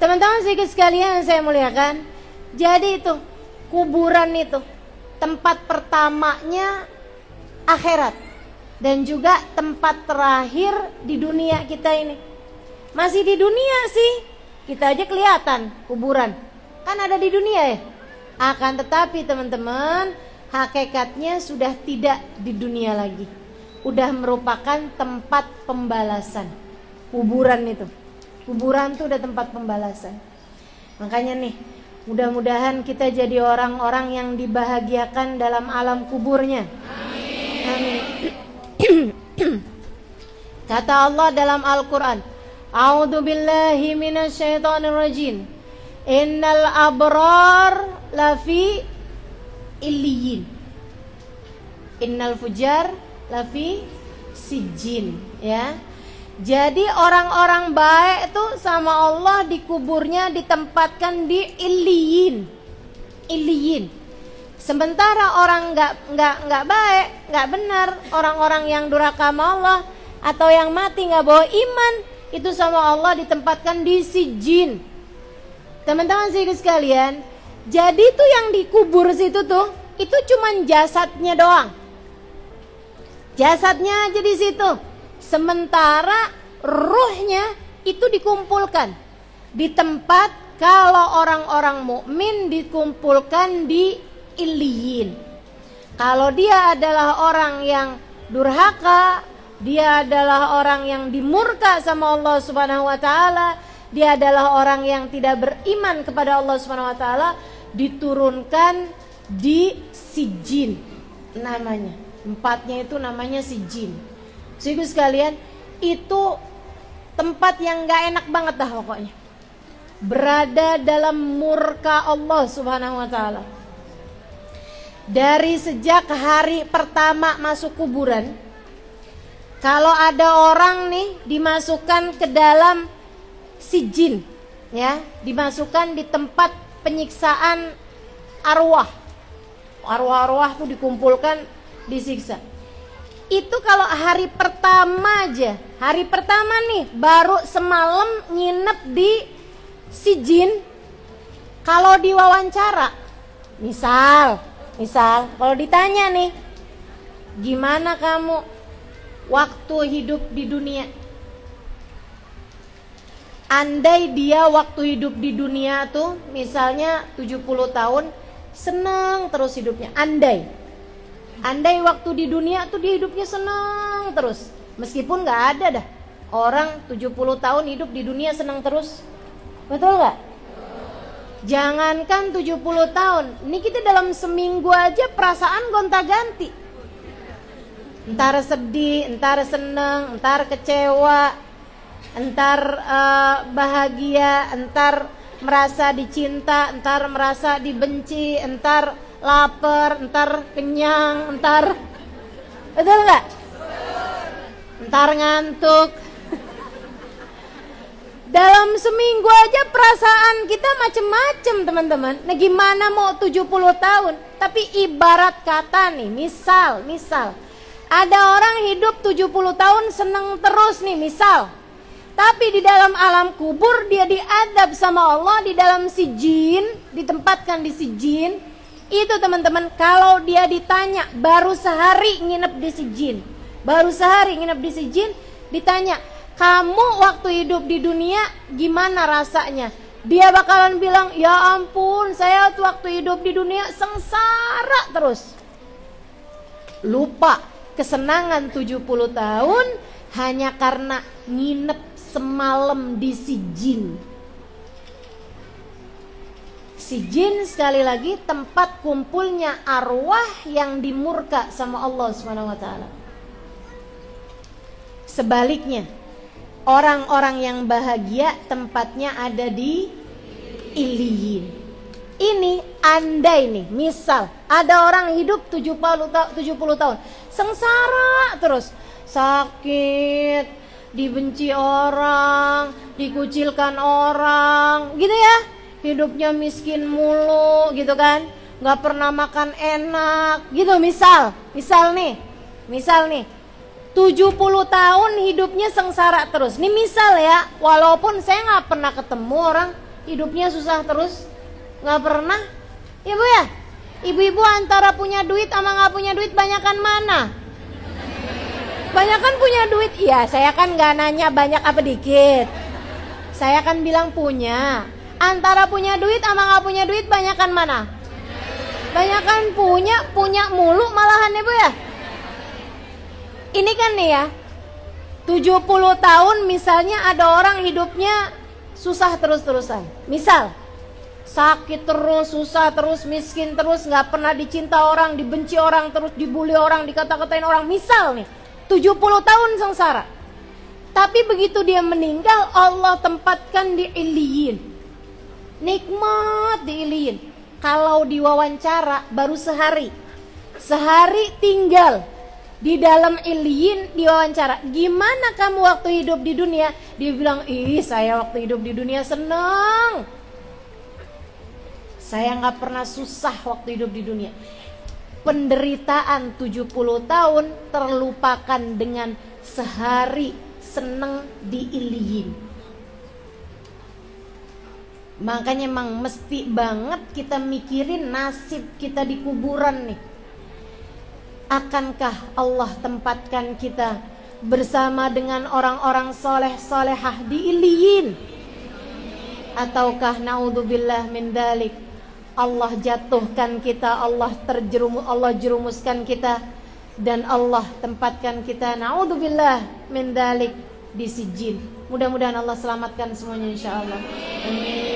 Teman-teman sedikit sekalian yang saya muliakan, jadi itu kuburan itu tempat pertamanya akhirat dan juga tempat terakhir di dunia kita ini. Masih di dunia sih, kita aja kelihatan kuburan, kan ada di dunia ya. Akan tetapi teman-teman, hakikatnya sudah tidak di dunia lagi, udah merupakan tempat pembalasan. Kuburan itu, kuburan tuh udah tempat pembalasan. Makanya nih, mudah-mudahan kita jadi orang-orang yang dibahagiakan dalam alam kuburnya. Amin. Kata Allah dalam Al-Quran, A'udzu billahi minasyaitonir rajim. Innal abrar lafi illiyin. Innal fujar lafi sijjin, ya. Jadi orang-orang baik itu sama Allah di kuburnya ditempatkan di illiyin. Illiyin. Sementara orang nggak baik, nggak benar, orang-orang yang durhaka sama Allah atau yang mati nggak bawa iman, itu sama Allah ditempatkan di sijjin. Teman-teman sekalian, jadi tuh yang dikubur situ tuh, itu cuman jasadnya doang. Jasadnya aja di situ. Sementara ruhnya itu dikumpulkan di tempat kalau orang-orang mukmin dikumpulkan di illiyin. Kalau dia adalah orang yang durhaka, dia adalah orang yang dimurka sama Allah Subhanahu wa taala, dia adalah orang yang tidak beriman kepada Allah Subhanahu wa taala, diturunkan di sijjin namanya. Tempatnya itu namanya sijjin. Saudara sekalian, itu tempat yang gak enak banget dah pokoknya. Berada dalam murka Allah Subhanahu wa taala. Dari sejak hari pertama masuk kuburan, kalau ada orang nih dimasukkan ke dalam sijjin, ya, dimasukkan di tempat penyiksaan arwah. Arwah-arwah tuh dikumpulkan, disiksa. Itu kalau hari pertama aja, hari pertama nih baru semalam nginep di sijjin. Kalau diwawancara, misal kalau ditanya nih, gimana kamu waktu hidup di dunia? Andai dia waktu hidup di dunia tuh misalnya 70 tahun, senang terus hidupnya. Andai waktu di dunia tuh dia hidupnya senang terus. Meskipun gak ada dah orang 70 tahun hidup di dunia senang terus. Betul gak? Jangankan 70 tahun, ini kita dalam seminggu aja perasaan gonta-ganti. Entar sedih, entar seneng, entar kecewa, entar bahagia, entar merasa dicinta, entar merasa dibenci, entar lapar, entar kenyang, entar, betul nggak? Entar ngantuk. Dalam seminggu aja perasaan kita macem-macem teman-teman. Nah gimana mau 70 tahun? Tapi ibarat kata nih, misal ada orang hidup 70 tahun seneng terus nih misal. Tapi di dalam alam kubur dia diadab sama Allah di dalam sijjin, ditempatkan di sijjin. Itu teman-teman, kalau dia ditanya baru sehari nginep di sijjin, ditanya, kamu waktu hidup di dunia gimana rasanya? Dia bakalan bilang, ya ampun, saya waktu hidup di dunia sengsara terus. Lupa kesenangan 70 tahun hanya karena nginep semalam di sijjin. Sijjin sekali lagi tempat kumpulnya arwah yang dimurka sama Allah Subhanahu wa taala. Sebaliknya, orang-orang yang bahagia tempatnya ada di illiyin. Ini andai nih, misal ada orang hidup 70 tahun, sengsara terus, sakit, dibenci orang, dikucilkan orang, gitu ya. Hidupnya miskin mulu gitu kan, nggak pernah makan enak gitu, misal nih 70 tahun hidupnya sengsara terus. Ini misal ya, walaupun saya nggak pernah ketemu orang hidupnya susah terus? Nggak pernah? Ya Bu ya? Ibu-ibu antara punya duit sama nggak punya duit banyakan mana? Banyakan punya duit. Iya, saya kan nggak nanya banyak apa dikit. Saya kan bilang punya. Antara punya duit sama nggak punya duit banyakan mana? Banyakan punya mulu malahan ya Bu ya? Ini kan nih ya, 70 tahun misalnya ada orang hidupnya susah terus-terusan. Misal sakit terus, susah terus, miskin terus, gak pernah dicinta orang, dibenci orang, terus dibully orang, dikata-katain orang. Misal nih 70 tahun sengsara. Tapi begitu dia meninggal, Allah tempatkan di Iliyin. Nikmat di Iliyin. Kalau diwawancara baru sehari tinggal di dalam Iliyin diwawancara. Gimana kamu waktu hidup di dunia? Dia bilang, saya waktu hidup di dunia seneng. Saya gak pernah susah waktu hidup di dunia. Penderitaan 70 tahun terlupakan dengan sehari seneng di Iliyin. Makanya emang mesti banget kita mikirin nasib kita di kuburan nih. Akankah Allah tempatkan kita bersama dengan orang-orang soleh-solehah di Iliyin? Ataukah naudzubillah min dalik, Allah jatuhkan kita, Allah jerumuskan kita, dan Allah tempatkan kita naudzubillah min dalik di sijin. Mudah-mudahan Allah selamatkan semuanya insyaallah. Amin.